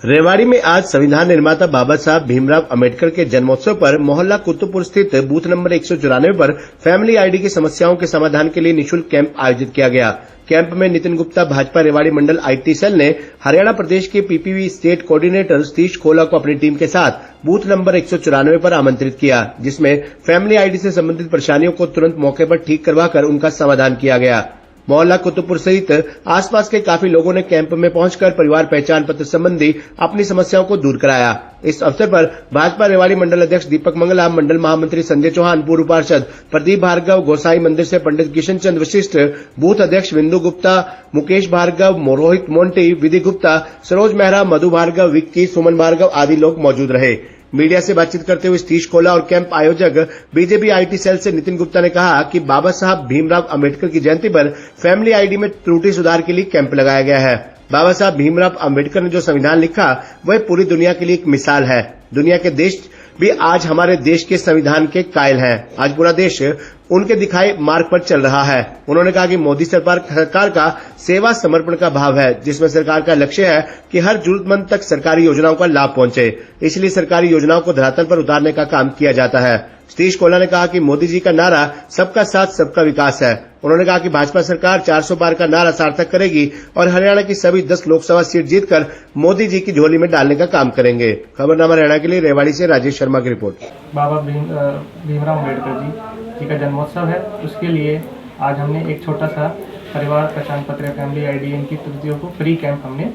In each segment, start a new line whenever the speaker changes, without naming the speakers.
रेवाड़ी में आज संविधान निर्माता बाबा साहब भीमराव अंबेडकर के जन्मोत्सव पर मोहल्ला कुतुबपुर स्थित बूथ नंबर 194 पर फैमिली आईडी की समस्याओं के समाधान के लिए निःशुल्क कैंप आयोजित किया गया। कैंप में नितिन गुप्ता भाजपा रेवाड़ी मंडल आईटी सेल ने हरियाणा प्रदेश के पीपीवी स्टेट कोऑर्डिनेटर सतीश खोला को अपनी टीम के साथ बूथ नंबर 194 पर आमंत्रित किया, जिसमें फैमिली आईडी से संबंधित परेशानियों को तुरंत मौके पर ठीक करवाकर उनका समाधान किया गया। मोहल्ला कुतुबपुर सहित आसपास के काफी लोगों ने कैंप में पहुंचकर परिवार पहचान पत्र संबंधी अपनी समस्याओं को दूर कराया। इस अवसर पर भाजपा रेवाड़ी मंडल अध्यक्ष दीपक मंगला, मंडल महामंत्री संजय चौहान, पूर्व पार्षद प्रदीप भार्गव, गोसाई मंदिर से पंडित किशन चंद वशिष्ठ, बूथ अध्यक्ष बिंदु गुप्ता, मुकेश भार्गव, रोहित मोंटी, विधि गुप्ता, सरोज मेहरा, मधु भार्गव, विक्की, सुमन भार्गव आदि लोग मौजूद रहे। मीडिया से बातचीत करते हुए सतीश खोला और कैंप आयोजक बीजेपी आईटी सेल से नितिन गुप्ता ने कहा कि बाबा साहब भीमराव अंबेडकर की जयंती पर फैमिली आईडी में त्रुटि सुधार के लिए कैंप लगाया गया है। बाबा साहब भीमराव अंबेडकर ने जो संविधान लिखा वह पूरी दुनिया के लिए एक मिसाल है। दुनिया के देश भी आज हमारे देश के संविधान के कायल हैं। आज पूरा देश उनके दिखाए मार्ग पर चल रहा है। उन्होंने कहा कि मोदी सरकार का सेवा समर्पण का भाव है, जिसमें सरकार का लक्ष्य है कि हर जरूरतमंद तक सरकारी योजनाओं का लाभ पहुंचे। इसलिए सरकारी योजनाओं को धरातल पर उतारने का काम किया जाता है। सतीश कोला ने कहा कि मोदी जी का नारा सबका साथ सबका विकास है। उन्होंने कहा कि भाजपा सरकार 400 पार का नारा सार्थक करेगी और हरियाणा की सभी 10 लोकसभा सीट जीतकर मोदी जी की झोली में डालने का काम करेंगे। खबरनामा हरियाणा के लिए रेवाड़ी से राजेश शर्मा की रिपोर्ट।
बाबा भीमराव अम्बेडकर जी का जन्मोत्सव है, उसके लिए आज हमने एक छोटा सा परिवार पहचान पत्र फैमिली आईडी इनकी त्रुटियों को फ्री कैंप हमने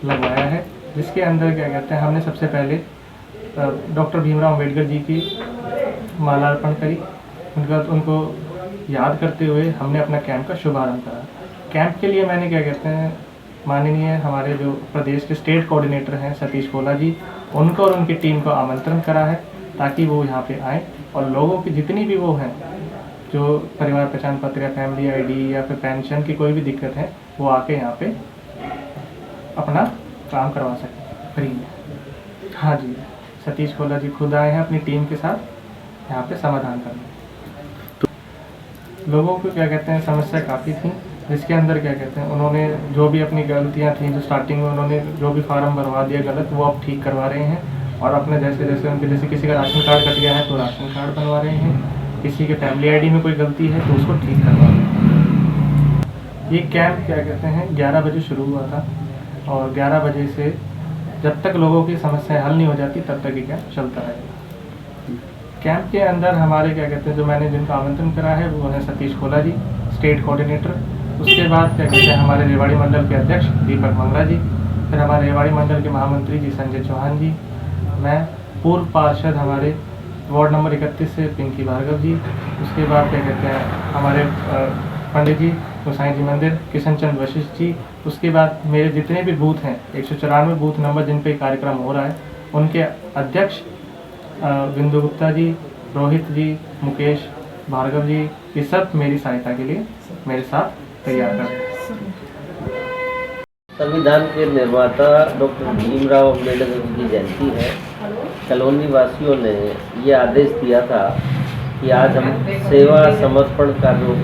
लगवाया है, जिसके अंदर क्या कहते हैं हमने सबसे पहले डॉक्टर भीमराव अम्बेडकर जी की मालार्पण करी। उनको याद करते हुए हमने अपना कैंप का शुभारंभ करा। कैंप के लिए मैंने क्या कहते हैं माननीय हमारे जो प्रदेश के स्टेट कोऑर्डिनेटर हैं सतीश खोला जी, उनको और उनकी टीम को आमंत्रण करा है ताकि वो यहाँ पे आए और लोगों की जितनी भी वो हैं जो परिवार पहचान पत्र या फैमिली आईडी या फिर पेंशन की कोई भी दिक्कत है वो आके यहाँ पे अपना काम करवा सकें फ्री में। हाँ जी, सतीश खोला जी खुद आए हैं अपनी टीम के साथ यहाँ पे समाधान करने। लोगों को क्या कहते हैं समस्या काफ़ी थी, जिसके अंदर क्या कहते हैं उन्होंने जो भी अपनी गलतियाँ थी, जो स्टार्टिंग में उन्होंने जो भी फार्म भरवा दिया गलत, वो अब ठीक करवा रहे हैं और अपने जैसे उनके जैसे किसी का राशन कार्ड कट गया है तो राशन कार्ड बनवा रहे हैं, किसी के फैमिली आईडी में कोई गलती है तो उसको ठीक करवा रहे हैं। ये कैंप क्या कहते हैं 11 बजे शुरू हुआ था और 11 बजे से जब तक लोगों की समस्याएं हल नहीं हो जाती तब तक ये कैंप चलता रहेगा। कैंप के अंदर हमारे क्या कहते हैं जो मैंने जिनका आमंत्रण करा है वो है सतीश खोला जी, स्टेट कोऑर्डिनेटर। उसके बाद क्या कहते हैं हमारे रेवाड़ी मंडल के अध्यक्ष दीपक मंगला जी, फिर हमारे रेवाड़ी मंडल के महामंत्री जी संजय चौहान जी, मैं पूर्व पार्षद हमारे वार्ड नंबर 31 से पिंकी भार्गव जी, उसके बाद क्या कहते हैं हमारे पंडित जी गोसाई जी मंदिर किशन चंद वशिष्ठ जी, उसके बाद मेरे जितने भी बूथ हैं 194 बूथ नंबर जिन पे कार्यक्रम हो रहा है उनके अध्यक्ष बिंदु गुप्ता जी, रोहित जी, मुकेश भार्गव जी, ये सब मेरी सहायता के लिए मेरे साथ तैयार कर रहे हैं।
संविधान के निर्माता डॉक्टर भीमराव अम्बेडकर की जयंती है। कॉलोनी वासियों ने ये आदेश दिया था कि आज हम सेवा समर्पण का जो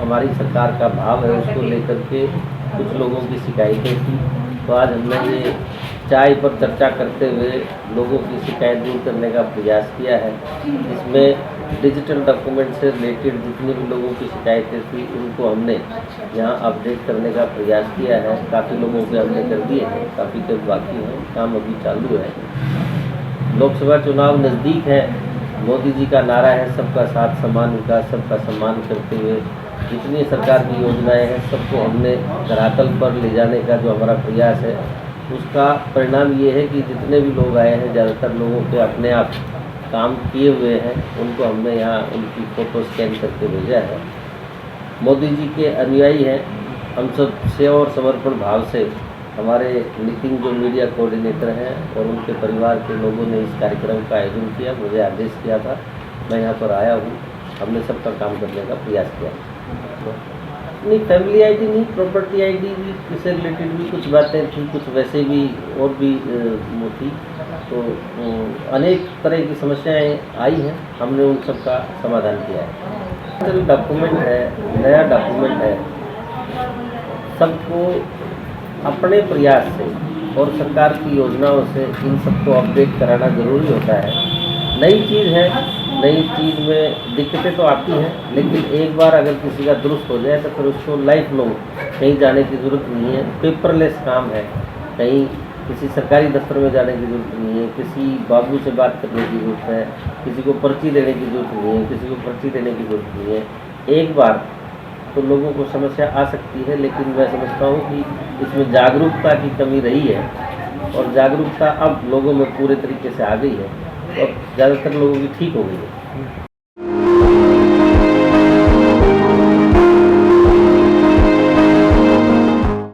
हमारी सरकार का भाव है उसको लेकर के कुछ लोगों की शिकायतें थी, तो आज हमने ये चाय पर चर्चा करते हुए लोगों की शिकायत दूर करने का प्रयास किया है। इसमें डिजिटल डॉक्यूमेंट से रिलेटेड जितनी भी लोगों की शिकायतें थी उनको हमने यहाँ अपडेट करने का प्रयास किया है। काफ़ी लोगों के हमने कर दिए हैं, काफ़ी के बाकी हैं, काम अभी चालू है। लोकसभा चुनाव नज़दीक है, मोदी जी का नारा है सबका साथ समान विकास, सबका सम्मान करते हुए जितनी सरकार की योजनाएं हैं सबको हमने धरातल पर ले जाने का जो हमारा प्रयास है उसका परिणाम ये है कि जितने भी लोग आए हैं ज़्यादातर लोगों के अपने आप काम किए हुए हैं, उनको हमने यहाँ उनकी फ़ोटो स्कैन करके भेजा है। मोदी जी के अनुयायी हैं हम सब, सेवा और समर्पण भाव से हमारे नितिन जो मीडिया कोऑर्डिनेटर हैं और उनके परिवार के लोगों ने इस कार्यक्रम का आयोजन किया, मुझे आदेश किया था, मैं यहाँ पर आया हूँ, हमने सबका काम करने का प्रयास किया। नहीं, फैमिली आईडी नहीं, प्रॉपर्टी आईडी भी इससे रिलेटेड भी कुछ बातें थी, कुछ वैसे भी और भी वो थी, तो अनेक तरह की समस्याएं आई हैं, हमने उन सब का समाधान किया है। डॉक्यूमेंट है, नया डॉक्यूमेंट है, सबको अपने प्रयास से और सरकार की योजनाओं से इन सबको अपडेट कराना ज़रूरी होता है। नई चीज़ है, नई चीज़ में दिक्कतें तो आती हैं, लेकिन एक बार अगर किसी का दुरुस्त हो जाए तो फिर उसको लाइफ लॉन्ग कहीं जाने की ज़रूरत नहीं है। पेपरलेस काम है, कहीं किसी सरकारी दफ्तर में जाने की ज़रूरत नहीं है, किसी बाबू से बात करने की ज़रूरत है, किसी को पर्ची देने की ज़रूरत नहीं है, किसी को पर्ची देने की ज़रूरत नहीं है। एक बार तो लोगों को समस्या आ सकती है, लेकिन मैं समझता हूँ कि इसमें जागरूकता की कमी रही है और जागरूकता अब लोगों में पूरे तरीके से आ गई है और ज़्यादातर लोगों की ठीक हो गई है।